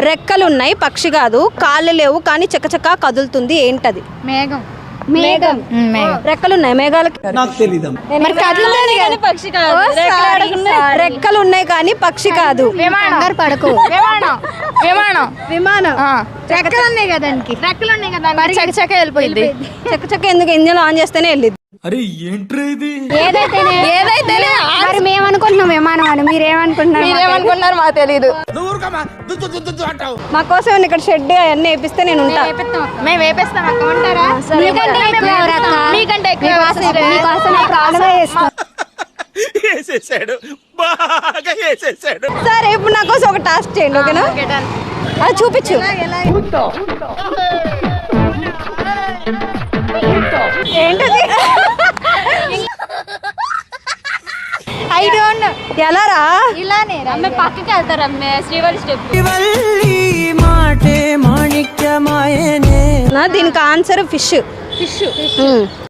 రెక్కలు ఉన్నాయి పక్షి కాదు, కాళ్ళు లేవు కానీ చకచకా కదులుతుంది, ఏంటది? మేఘం. మేఘం. రెక్కలు ఉన్నాయి మేఘాలకి, రెక్కలు ఉన్నాయి కానీ పక్షి కాదు. విమానం. పడకు. విమానం. విమానం. రెక్కలు ఉన్నాయి కదా దానికి. రెక్కలు ఉన్నాయి కదా మరి చకచక వెళ్ళిపోయింది. చకచక ఎందుకు? ఇంజన్ ఆన్ చేస్తేనే వెళ్ళింది. అరే ఏంట్రా ఇది? ఏదైతే మరి మేమనుకుంటున్నాం విమానం అని, మీరేమనుకుంటున్నారు మాకు తెలీదు. మా కోసం ఇక్కడ షెడ్ అవన్నీ వేపిస్తే నేను ఉంటా. మేము వేపిస్తాం అక్క, ఉంటారా? మీకంటే ఎక్కువ వేసేసాడు, బాగా వేసేసాడు. సరే ఇప్పుడు నా కోసం ఒక టాస్క్ చేయండి, ఓకేనా? అది చూపించు. ఏంటది? I don't know. ఎలా రా? ఇలానే అమ్మే పక్కకి వెళ్తారు అమ్మే, శ్రీవారి స్టెప్. దీనికి ఆన్సర్ ఫిష్.